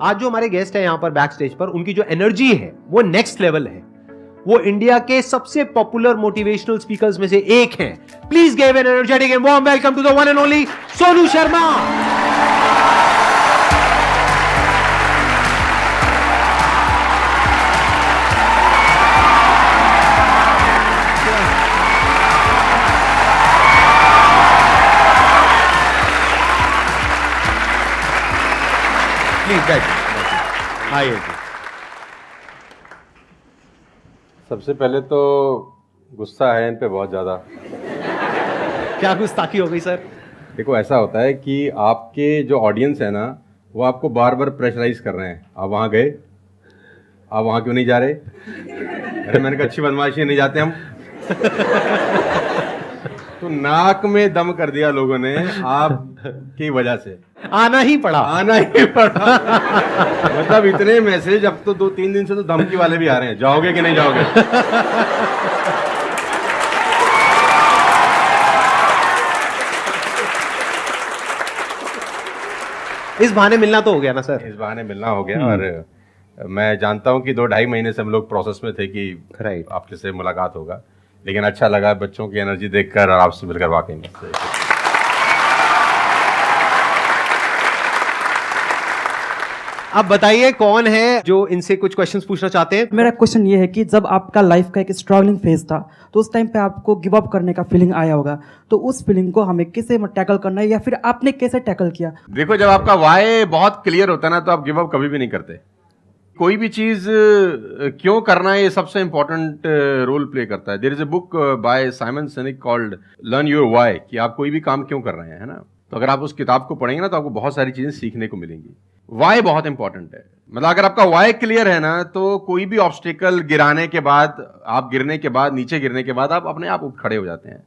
आज जो हमारे गेस्ट है यहां पर बैक स्टेज पर, उनकी जो एनर्जी है वो नेक्स्ट लेवल है। वो इंडिया के सबसे पॉपुलर मोटिवेशनल स्पीकर्स में से एक हैं। Please give an energetic and warm welcome to the one and only Sonu Sharma. सबसे पहले तो गुस्सा है इन पे बहुत ज़्यादा। क्या गुस्ताखी हो गई सर? देखो, ऐसा होता है कि आपके जो ऑडियंस है ना, वो आपको बार बार प्रेशराइज कर रहे हैं। आप वहाँ गए, आप वहाँ क्यों नहीं जा रहे? अरे मैंने कहा अच्छी बदमाशी नहीं जाते हम। तो नाक में दम कर दिया लोगों ने आपकी वजह से। आना ही पड़ा। मतलब इतने मैसेज, अब तो 2-3 दिन से तो धमकी वाले भी आ रहे हैं, जाओगे कि नहीं जाओगे। इस बहाने मिलना तो हो गया ना सर? इस बहाने मिलना हो गया। और मैं जानता हूं कि 2-2.5 महीने से हम लोग प्रोसेस में थे कि आपके से मुलाकात होगा, लेकिन अच्छा लगा बच्चों की एनर्जी देखकर और आपसे मिलकर वाकई में। अब बताइए कौन है जो इनसे कुछ क्वेश्चंस पूछना चाहते हैं? मेरा क्वेश्चन ये है कि जब आपका लाइफ का एक स्ट्रगलिंग फेज था तो उस टाइम पे आपको गिव अप करने का फीलिंग आया होगा, तो उस फीलिंग को हमें कैसे टैकल करना है या फिर आपने कैसे टैकल किया? देखो, जब आपका वाई बहुत क्लियर होता है ना, तो आप गिव अप कभी भी नहीं करते। कोई भी चीज क्यों करना है, ये सबसे इंपॉर्टेंट रोल प्ले करता है। There is a book by Simon Sinek called learn your why, कि आप कोई भी काम क्यों कर रहे हैं, है ना। तो अगर आप उस किताब को पढ़ेंगे ना, तो आपको बहुत सारी चीजें सीखने को मिलेंगी। वाई बहुत इंपॉर्टेंट है। मतलब अगर आपका वाई क्लियर है ना, तो कोई भी ऑब्स्टिकल गिराने के बाद, आप गिरने के बाद, नीचे गिरने के बाद आप अपने आप उठ खड़े हो जाते हैं।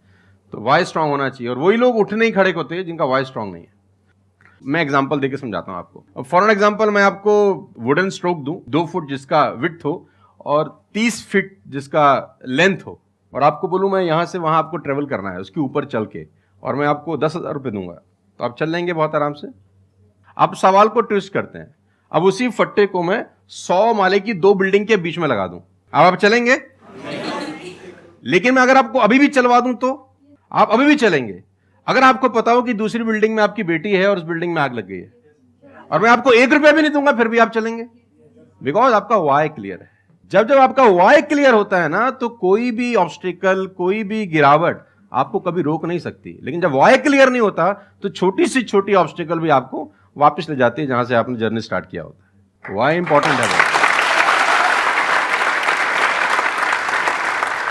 तो वाई स्ट्रांग होना चाहिए, और वही लोग उठ नहीं खड़े होते हैं जिनका वाई स्ट्रांग नहीं है। मैं एग्जांपल देके समझाता हूं आपको। फॉर एन एग्जांपल, मैं आपको वुडन स्ट्रोक दूं, 2 फुट जिसका विड्थ हो और 30 फीट जिसका लेंथ हो, और आपको बोलूं मैं यहां से वहां आपको ट्रेवल करना है उसके ऊपर चल के, और मैं आपको 10,000 रुपये दूंगा, तो आप चल लेंगे बहुत आराम से? आप सवाल को ट्विस्ट करते हैं। अब उसी फट्टे को मैं 100 माले की 2 बिल्डिंग के बीच में लगा दूं, अब आप चलेंगे? लेकिन मैं अगर आपको अभी भी चलवा दूं तो आप अभी भी चलेंगे। अगर आपको पता हो कि दूसरी बिल्डिंग में आपकी बेटी है और उस बिल्डिंग में आग लग गई है, और मैं आपको 1 रुपया भी नहीं दूंगा, फिर भी आप चलेंगे? बिकॉज आपका वाई क्लियर है। जब जब आपका वाई क्लियर होता है ना, तो कोई भी ऑब्स्टिकल, कोई भी गिरावट आपको कभी रोक नहीं सकती। लेकिन जब वाई क्लियर नहीं होता, तो छोटी से छोटी ऑब्स्टिकल भी आपको वापस ले जाती है जहां से आपने जर्नी स्टार्ट किया होता है। वाई इंपॉर्टेंट है।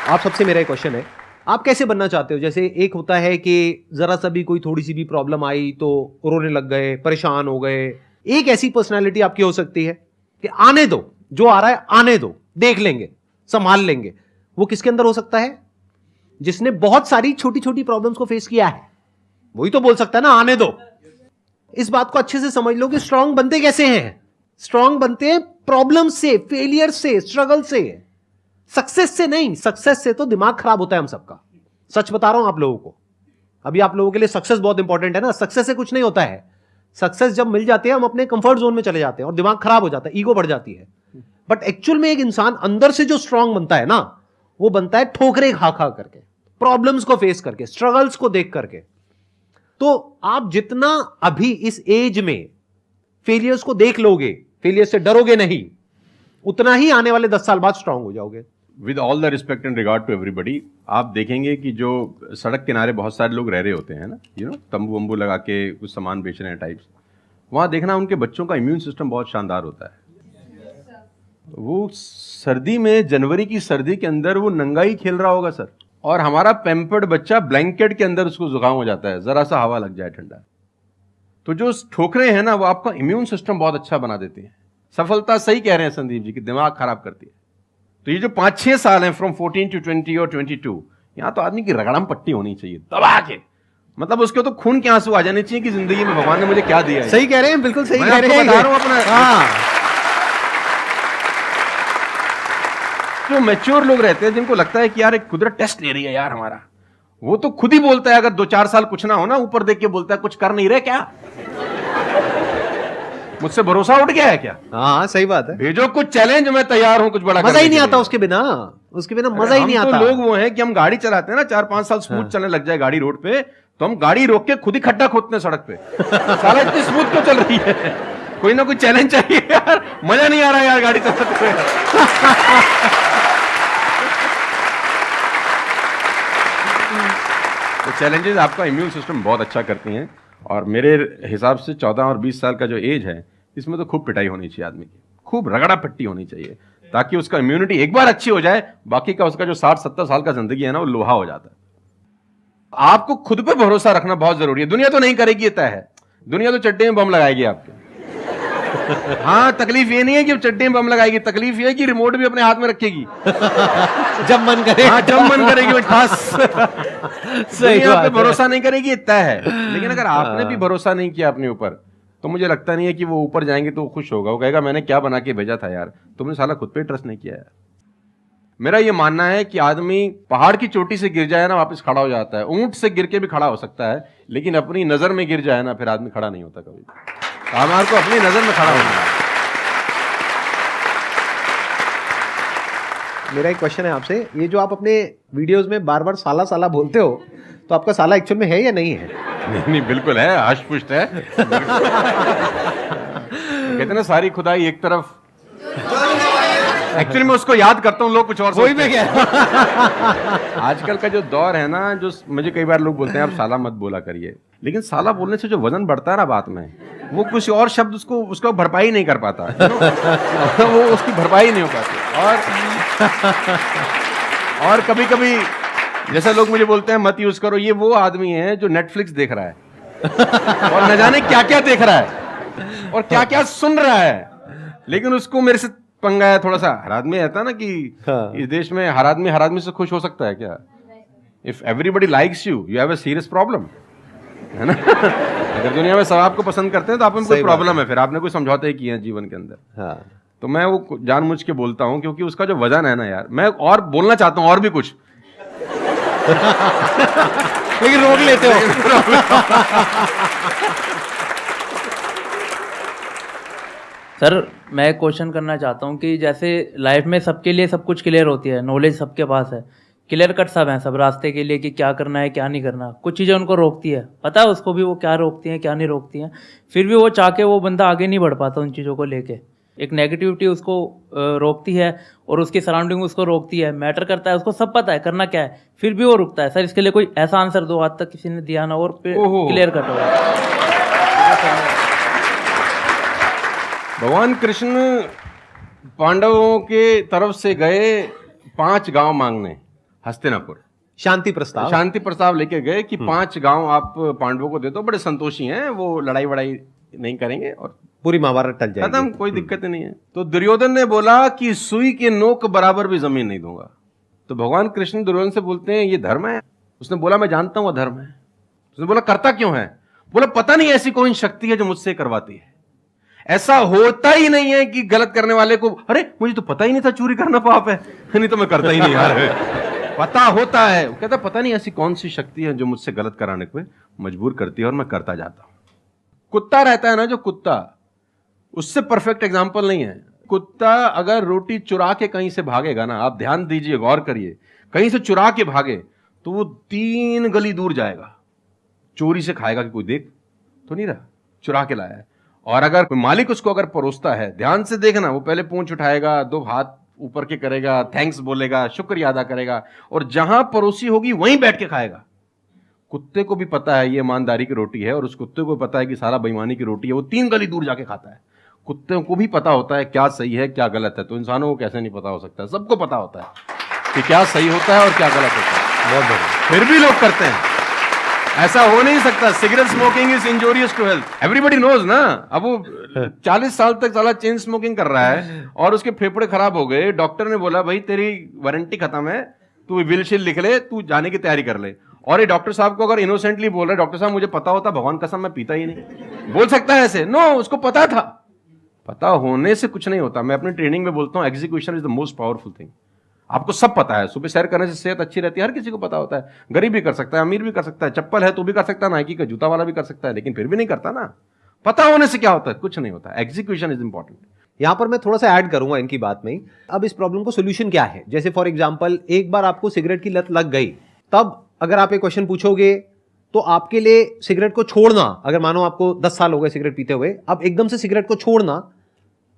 आप सबसे मेरा एक क्वेश्चन है, आप कैसे बनना चाहते हो? जैसे एक होता है कि जरा सा भी कोई थोड़ी सी भी प्रॉब्लम आई तो रोने लग गए, परेशान हो गए। एक ऐसी पर्सनालिटी आपकी हो सकती है कि आने दो, जो आ रहा है आने दो, देख लेंगे, संभाल लेंगे। वो किसके अंदर हो सकता है? जिसने बहुत सारी छोटी छोटी प्रॉब्लम्स को फेस किया है, वही तो बोल सकता है ना आने दो। इस बात को अच्छे से समझ लो कि स्ट्रांग बनते कैसे हैं। स्ट्रांग बनते हैं प्रॉब्लम से, फेलियर से, स्ट्रगल से, सक्सेस से नहीं। सक्सेस से तो दिमाग खराब होता है हम सबका। सच बता रहा हूं आप लोगों को। अभी आप लोगों के लिए सक्सेस बहुत इंपॉर्टेंट है ना। सक्सेस से कुछ नहीं होता है। सक्सेस जब मिल जाती है, हम अपने कंफर्ट जोन में चले जाते हैं और दिमाग खराब हो जाता है, ईगो बढ़ जाती है। बट एक्चुअल में एक इंसान अंदर से जो स्ट्रांग बनता है ना, वो बनता है ठोकरे खा खा करके, प्रॉब्लम्स को फेस करके, स्ट्रगल्स को देख करके। तो आप जितना अभी इस एज में फेलियर्स को देख लोगे, फेलियर से डरोगे नहीं, उतना ही आने वाले 10 साल बाद स्ट्रांग हो जाओगे। With all the respect and regard to everybody, आप देखेंगे कि जो सड़क किनारे बहुत सारे लोग रह रहे होते हैं ना, तंबू वंबू लगा के कुछ सामान बेच रहे हैं टाइप्स, वहाँ देखना उनके बच्चों का इम्यून सिस्टम बहुत शानदार होता है। वो सर्दी में, जनवरी की सर्दी के अंदर वो नंगा ही खेल रहा होगा सर, और हमारा पैम्पर्ड बच्चा ब्लैंकेट के अंदर उसको जुकाम हो जाता है, जरा सा हवा लग जाए ठंडा। तो जो ठोकरे हैं ना, वो आपका इम्यून सिस्टम बहुत अच्छा बना देती है। सफलता, सही कह रहे हैं संदीप जी, कि दिमाग खराब करती है। तो ये जो 5-6 साल हैं, फ्रॉम 14 to 20 और 22, यहाँ तो आदमी की रगड़म पट्टी होनी चाहिए दबा के। मतलब उसके तो खून के आंसू आ जाने चाहिए कि जिंदगी में भगवान ने मुझे क्या दिया है। सही कह रहे हैं, बिल्कुल सही कह रहे हैं। बता रहा हूं अपना। जो मैच्योर लोग रहते हैं, जिनको लगता है कि यार एक कुदरत टेस्ट ले रही है यार हमारा, वो तो खुद ही बोलता है, अगर 2-4 साल कुछ ना हो ना, ऊपर देख के बोलता है कुछ कर नहीं रहे क्या। मुझसे भरोसा उठ गया है क्या? हाँ सही बात है, भेजो कुछ चैलेंज, मैं तैयार हूं कुछ बड़ा मजा करने ही नहीं के आता लिए। उसके बिना मजा ही नहीं हम आता। तो लोग वो हैं कि हम गाड़ी चलाते हैं ना, 4-5 साल स्मूथ चलने लग जाए गाड़ी रोड पे, तो हम गाड़ी रोक के खुद ही खड्डा खोदते हैं सड़क पे। साला इतनी स्मूथ क्यों चल रही है? कोई ना कोई चैलेंज चाहिए यार, मजा नहीं आ रहा यार गाड़ी चलाते हुए। तो चैलेंजेस आपका इम्यून सिस्टम बहुत अच्छा करती हैं, और मेरे हिसाब से 14 और 20 साल का जो एज है, इसमें तो खूब पिटाई होनी चाहिए आदमी की, खूब रगड़ा पिट्टी होनी चाहिए, ताकि उसका इम्यूनिटी एक बार अच्छी हो जाए, बाकी का उसका जो 60-70 साल का जिंदगी है ना, वो लोहा हो जाता है। आपको खुद पे भरोसा रखना बहुत जरूरी है। दुनिया तो नहीं करेगी, ये तय है। दुनिया तो चड्डे में बम लगाएगी आपके। हाँ, तकलीफ ये नहीं है कि चड्डे में बम लगाएगी, तकलीफ ये है कि रिमोट भी अपने हाथ में रखेगी जब मन करे। हाँ, जब मन करेगी वो बस। सही दुनिया बात पे है। भरोसा नहीं करेगी, ये तय है। लेकिन अगर आपने भी भरोसा नहीं किया अपने ऊपर, तो मुझे लगता नहीं है कि वो ऊपर जाएंगे तो वो खुश होगा। वो कहेगा मैंने क्या बना के भेजा था यार, तुमने साला खुद पे ट्रस्ट नहीं किया यार। मेरा ये मानना है कि आदमी पहाड़ की चोटी से गिर जाए ना, वापस खड़ा हो जाता है। ऊंट से गिर के भी खड़ा हो सकता है, लेकिन अपनी नजर में गिर जाए ना, फिर आदमी खड़ा नहीं होता कभी। तो हमारे को अपनी नजर में खड़ा होना है। मेरा एक क्वेश्चन है आपसे, ये जो आप अपने वीडियोस में बार बार साला साला बोलते हो, तो आपका साला एक्चुअल में है या नहीं है? नहीं, बिल्कुल है, हष्ट-पुष्ट है। कहते हैं ना, सारी खुदाई एक तरफ। एक्चुअली मैं उसको याद करता हूँ, लोग कुछ और वही सोचते मैं हैं। क्या आजकल का जो दौर है ना, जो मुझे कई बार लोग बोलते हैं आप साला मत बोला करिए, लेकिन साला बोलने से जो वजन बढ़ता है ना बात में, वो कुछ और शब्द उसको भरपाई नहीं कर पाता। वो उसकी भरपाई नहीं हो पाती। और कभी कभी जैसे लोग मुझे बोलते हैं मत यूज करो, ये वो आदमी है जो नेटफ्लिक्स देख रहा है और न जाने क्या क्या देख रहा है और क्या क्या सुन रहा है, लेकिन उसको मेरे से पंगा है थोड़ा सा। हर आदमी रहता है ना कि हाँ। इस देश में हर आदमी से खुश हो सकता है क्या? If everybody likes you have a serious problem, है ना? अगर दुनिया में सब आपको पसंद करते हैं तो आप में कोई सही बात प्रॉब्लम है, फिर आपने कोई समझौते ही किए हैं जीवन के अंदर। हाँ। तो मैं वो जानबूझ के बोलता हूं, क्योंकि उसका जो वजन है ना यार, मैं और बोलना चाहता हूं और भी कुछ, लेकिन रोक लेते हो। सर मैं क्वेश्चन करना चाहता हूँ कि जैसे लाइफ में सबके लिए सब कुछ क्लियर होती है, नॉलेज सबके पास है, क्लियर कट सब है सब रास्ते के लिए कि क्या करना है क्या नहीं करना। कुछ चीज़ें उनको रोकती है, पता है उसको भी वो क्या रोकती हैं क्या नहीं रोकती हैं, फिर भी वो चाह के वो बंदा आगे नहीं बढ़ पाता उन चीज़ों को लेके। एक नेगेटिविटी उसको रोकती है और उसकी सराउंडिंग उसको रोकती है, मैटर करता है, उसको सब पता है करना क्या है, फिर भी वो रुकता है। सर इसके लिए कोई ऐसा आंसर दो, आज तक किसी ने दिया ना और क्लियर कट हो। भगवान कृष्ण पांडवों के तरफ से गए 5 गांव मांगने हस्तिनापुर, शांति प्रस्ताव लेके गए कि 5 गांव आप पांडवों को दे दो, बड़े संतोषी हैं, वो लड़ाई वड़ाई नहीं करेंगे और पूरी महाभारत टल जाएगी, खत्म, कोई दिक्कत नहीं है। तो दुर्योधन ने बोला कि सुई के नोक बराबर भी जमीन नहीं दूंगा। तो भगवान कृष्ण दुर्योधन से बोलते हैं ये धर्म है? उसने बोला मैं जानता हूं वो धर्म है। उसने बोला करता क्यों है? बोला पता नहीं ऐसी कोई शक्ति है जो मुझसे करवाती है। ऐसा होता ही नहीं है कि गलत करने वाले को अरे मुझे तो पता ही नहीं था चोरी करना पाप है, नहीं तो मैं करता ही नहीं यार। पता होता है। वो कहता पता नहीं ऐसी कौन सी शक्ति है जो मुझसे गलत कराने को मजबूर करती है और मैं करता जाता हूं। कुत्ता रहता है ना, जो कुत्ता, उससे परफेक्ट एग्जाम्पल नहीं है। कुत्ता अगर रोटी चुरा के कहीं से भागेगा ना, आप ध्यान दीजिए, गौर करिए, कहीं से चुरा के भागे तो वो 3 गली दूर जाएगा, चोरी से खाएगा कि कोई देख तो नहीं रहा, चुरा के लाया है। और अगर मालिक उसको अगर परोसता है, ध्यान से देखना, वो पहले पूंछ उठाएगा, 2 हाथ ऊपर के करेगा, थैंक्स बोलेगा, शुक्रिया अदा करेगा, और जहां परोसी होगी वहीं बैठ के खाएगा। कुत्ते को भी पता है ये ईमानदारी की रोटी है और उस कुत्ते को पता है कि सारा बेईमानी की रोटी है, वो 3 गली दूर जाके खाता है। कुत्ते को भी पता होता है क्या सही है क्या गलत है, तो इंसानों को कैसे नहीं पता हो सकता? सबको पता होता है कि क्या सही होता है और क्या गलत होता है। बहुत बढ़िया। फिर भी लोग करते हैं। ऐसा हो नहीं सकता। Cigarette smoking is injurious to health, everybody knows ना। अब वो 40 साल तक साला चेन स्मोकिंग कर रहा है और उसके फेफड़े खराब हो गए, डॉक्टर ने बोला भाई तेरी वारंटी खत्म है, तू विल शील लिख ले, तू जाने की तैयारी कर ले। और ये डॉक्टर साहब को अगर इनोसेंटली बोल रहा है, डॉक्टर साहब मुझे पता होता, भगवान कसम मैं पीता ही नहीं, बोल सकता है ऐसे? नो, उसको पता था। पता होने से कुछ नहीं होता। मैं अपनी ट्रेनिंग में बोलता हूं execution is the most powerful thing. आपको सब पता है, सुबह सैर करने से सेहत अच्छी रहती है, हर किसी को पता होता है। गरीब भी कर सकता है, अमीर भी कर सकता है, चप्पल है तो भी कर सकता है, नाइकी का जूता वाला भी कर सकता है, लेकिन फिर भी नहीं करता ना। पता होने से क्या होता है? कुछ नहीं होता। Execution is important. यहां पर मैं थोड़ा सा ऐड करूंगा इनकी बात में। अब इस प्रॉब्लम को सोल्यूशन क्या है? जैसे फॉर एग्जांपल, एक बार आपको सिगरेट की लत लग गई, तब अगर आप एक क्वेश्चन पूछोगे तो आपके लिए सिगरेट को छोड़ना, अगर मानो आपको 10 साल हो गए सिगरेट पीते हुए, अब एकदम से सिगरेट को छोड़ना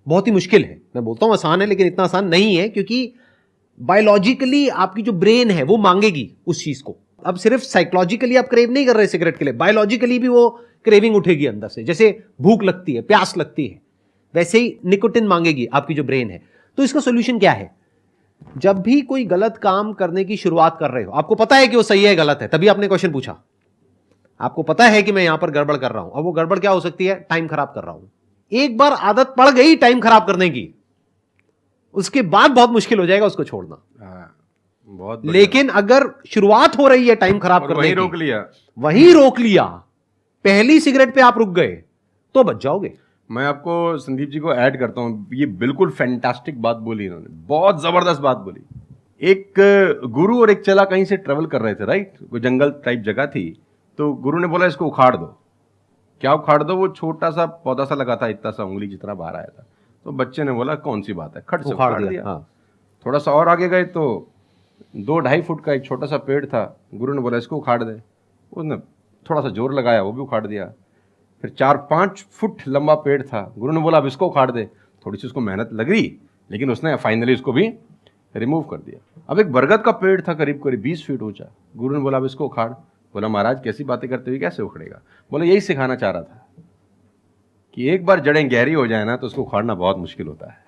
बहुत ही मुश्किल है। मैं बोलता हूं आसान है, लेकिन इतना आसान नहीं है, क्योंकि बायोलॉजिकली आपकी जो ब्रेन है वो मांगेगी उस चीज को। अब सिर्फ साइकोलॉजिकली आप क्रेव नहीं कर रहे सिगरेट के लिए, बायोलॉजिकली भी वो क्रेविंग उठेगी अंदर से। जैसे भूख लगती है, प्यास लगती है, वैसे ही निकोटिन मांगेगी आपकी जो ब्रेन है। तो इसका सोल्यूशन क्या है? जब भी कोई गलत काम करने की शुरुआत कर रहे हो, आपको पता है कि वो सही है गलत है, तभी आपने क्वेश्चन पूछा, आपको पता है कि मैं यहां पर गड़बड़ कर रहा हूं। अब वो गड़बड़ क्या हो सकती है? टाइम खराब कर रहा हूं। एक बार आदत पड़ गई टाइम खराब करने की, उसके बाद बहुत मुश्किल हो जाएगा उसको छोड़ना। बहुत बढ़िया। लेकिन अगर शुरुआत हो रही है टाइम खराब करने वहीं की, रोक लिया, वहीं रोक लिया, पहली सिगरेट पे आप रुक गए, तो बच जाओगे। मैं आपको संदीप जी को ऐड करता हूं। ये बिल्कुल फैंटास्टिक बात बोली इन्होंने, बहुत जबरदस्त बात बोली। एक गुरु और एक चेला कहीं से ट्रेवल कर रहे थे, राइट? कोई जंगल टाइप जगह थी, तो गुरु ने बोला इसको उखाड़ दो। क्या उखाड़ दो? वो छोटा सा पौधा सा लगा था, इतना सा उंगली जितना बाहर आया था। तो बच्चे ने बोला कौन सी बात है, खट से उखाड़ दिया। हाँ। थोड़ा सा और आगे गए तो 2-2.5 फुट का एक छोटा सा पेड़ था। गुरु ने बोला इसको उखाड़ दे। उसने थोड़ा सा जोर लगाया, वो भी उखाड़ दिया। फिर 4-5 फुट लंबा पेड़ था। गुरु ने बोला अब इसको उखाड़ दे। थोड़ी सी उसको मेहनत लगी, लेकिन उसने फाइनली इसको भी रिमूव कर दिया। अब एक बरगद का पेड़ था करीब 20 फीट ऊंचा। गुरु ने बोला अब इसको उखाड़। बोला महाराज कैसी बातें करते हुए, कैसे उखड़ेगा? बोला यही सिखाना चाह रहा था कि एक बार जड़ें गहरी हो जाए ना तो उसको उखाड़ना बहुत मुश्किल होता है।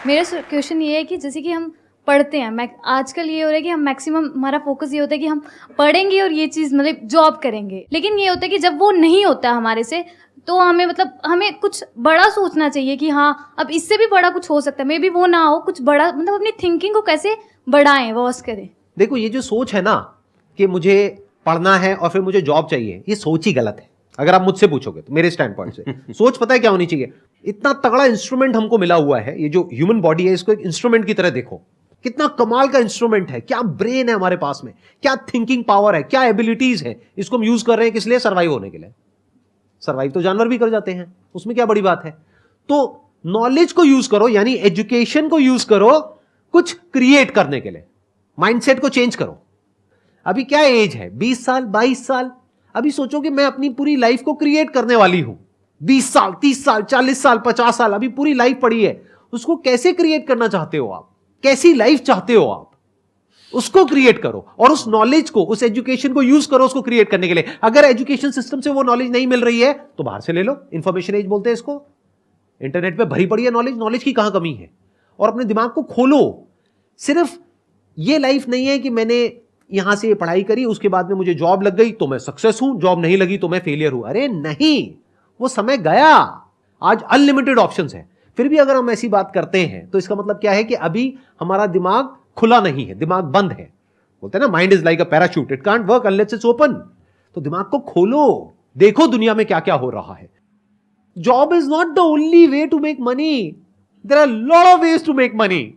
मेरा क्वेश्चन ये है कि जैसे कि हम पढ़ते हैं, मैं आजकल ये हो रहा है कि हम मैक्सिमम हमारा फोकस ये होता है कि हम पढ़ेंगे और ये चीज़ मतलब जॉब करेंगे, लेकिन ये होता है कि जब वो नहीं होता हमारे से, तो हमें मतलब हमें कुछ बड़ा सोचना चाहिए कि हाँ अब इससे भी बड़ा कुछ हो सकता है, मे बी वो ना हो, कुछ बड़ा मतलब अपनी थिंकिंग को कैसे बढ़ाएं, वॉस करें। देखो, ये जो सोच है ना कि मुझे पढ़ना है और फिर मुझे जॉब चाहिए, ये सोच ही गलत है। अगर आप मुझसे पूछोगे तो मेरे स्टैंड पॉइंट से सोच पता है क्या होनी चाहिए? इतना तगड़ा इंस्ट्रूमेंट हमको मिला हुआ है, ये जो ह्यूमन बॉडी है, इसको एक इंस्ट्रूमेंट की तरह देखो। कितना कमाल का इंस्ट्रूमेंट है, क्या ब्रेन है हमारे पास में, क्या थिंकिंग पावर है, क्या एबिलिटीज है। इसको हम यूज कर रहे हैं किस लिए? सर्वाइव होने के लिए। सर्वाइव तो जानवर भी कर जाते हैं, उसमें क्या बड़ी बात है? तो नॉलेज को यूज करो, यानी एजुकेशन को यूज करो कुछ क्रिएट करने के लिए। माइंडसेट को चेंज करो। अभी क्या एज है? 20 साल, 22 साल। अभी सोचो कि मैं अपनी पूरी लाइफ को क्रिएट करने वाली हूं। 20 साल, 30 साल, 40 साल, 50 साल, अभी पूरी लाइफ पड़ी है। उसको कैसे क्रिएट करना चाहते हो आप? कैसी लाइफ चाहते हो आप? उसको क्रिएट करो और उस नॉलेज को, उस एजुकेशन को यूज करो उसको क्रिएट करने के लिए। अगर एजुकेशन सिस्टम से वो नॉलेज नहीं मिल रही है तो बाहर से ले लो। इंफॉर्मेशन एज बोलते हैं इसको। इंटरनेट पे भरी पड़ी है नॉलेज, नॉलेज की कहां कमी है? और अपने दिमाग को खोलो। सिर्फ ये लाइफ नहीं है कि मैंने यहां से पढ़ाई करी, उसके बाद में मुझे जॉब लग गई तो मैं सक्सेस हूं, जॉब नहीं लगी तो मैं फेलियर हूं। अरे नहीं, वो समय गया। आज अनलिमिटेड ऑप्शंस है। फिर भी अगर हम ऐसी बात करते हैं तो इसका मतलब क्या है कि अभी हमारा दिमाग खुला नहीं है, दिमाग बंद है। बोलते हैं ना, mind is like a parachute, it can't work unless it's open. तो दिमाग को खोलो, देखो दुनिया में क्या क्या हो रहा है। Job is not the only way to make money. There are lot of ways to make money.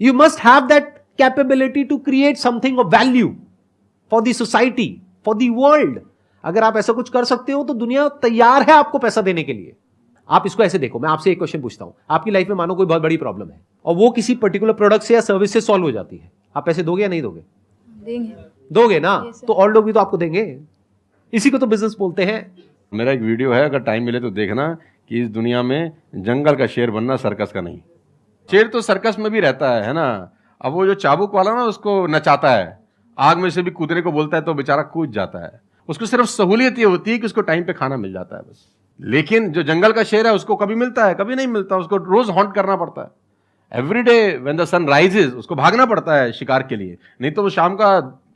You must have that capability to create something of value for the society, for the world. अगर आप ऐसा कुछ कर सकते हो तो दुनिया तैयार है आपको पैसा देने के लिए। आप इसको ऐसे देखो, मैं आपसे एक क्वेश्चन पूछता हूं। आपकी लाइफ में मानो कोई बहुत बड़ी प्रॉब्लम है और वो किसी पर्टिकुलर प्रोडक्ट से या सर्विस से सॉल्व हो जाती है, आप पैसे दोगे या नहीं दोगे? देंगे। दोगे ना? तो और लोग भी तो आपको देंगे। इसी को तो बिजनेस बोलते हैं। मेरा एक वीडियो है, अगर टाइम मिले तो देखना, कि इस दुनिया में जंगल का शेर बनना, सर्कस का नहीं। शेर तो सर्कस में भी रहता है ना। अब वो जो चाबुक वाला ना उसको नचाता है, आग में से भी कूदने को बोलता है तो बेचारा कूद जाता है। उसको सिर्फ सहूलियत ये होती है कि उसको टाइम पे खाना मिल जाता है बस। लेकिन जो जंगल का शेर है उसको कभी मिलता है, कभी नहीं मिलता। उसको रोज हॉन्ट करना पड़ता है। Every day when the sun rises उसको भागना पड़ता है शिकार के लिए, नहीं तो वो शाम का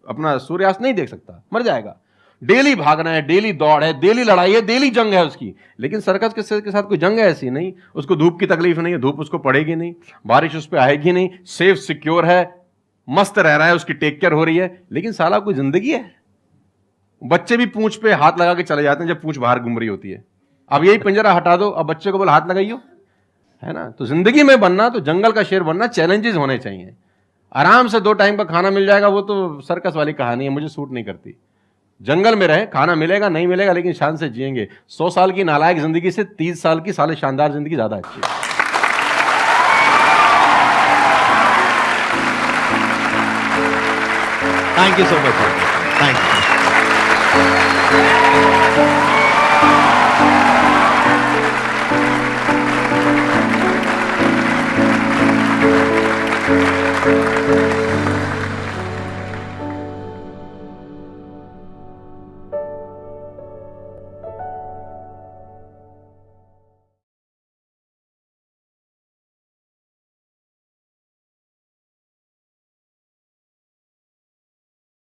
अपना सूर्यास्त नहीं देख सकता, मर जाएगा। डेली भागना है, डेली दौड़ है, डेली लड़ाई है, डेली जंग है उसकी। लेकिन सर्कस के शेर के साथ कोई जंग है ऐसी नहीं। उसको धूप की तकलीफ नहीं है, धूप उसको पड़ेगी नहीं, बारिश उस पर आएगी नहीं, सेफ सिक्योर है, मस्त रह रहा है, उसकी टेक केयर हो रही है। लेकिन साला कोई जिंदगी है? बच्चे भी पूंछ पे हाथ लगा के चले जाते हैं जब पूंछ बाहर घूम रही होती है। अब यही पिंजरा हटा दो, अब बच्चे को बोल हाथ लगाइयो, है ना? तो जिंदगी में बनना, तो जंगल का शेर बनना, चैलेंजेस होने चाहिए। आराम से 2 टाइम का खाना मिल जाएगा, वो तो सर्कस वाली कहानी है, मुझे सूट नहीं करती। जंगल में रहे, खाना मिलेगा नहीं मिलेगा लेकिन शान से जिएंगे। 100 साल की नालायक जिंदगी से 30 साल की साले शानदार जिंदगी ज्यादा अच्छी है। Thank you so much, thank you.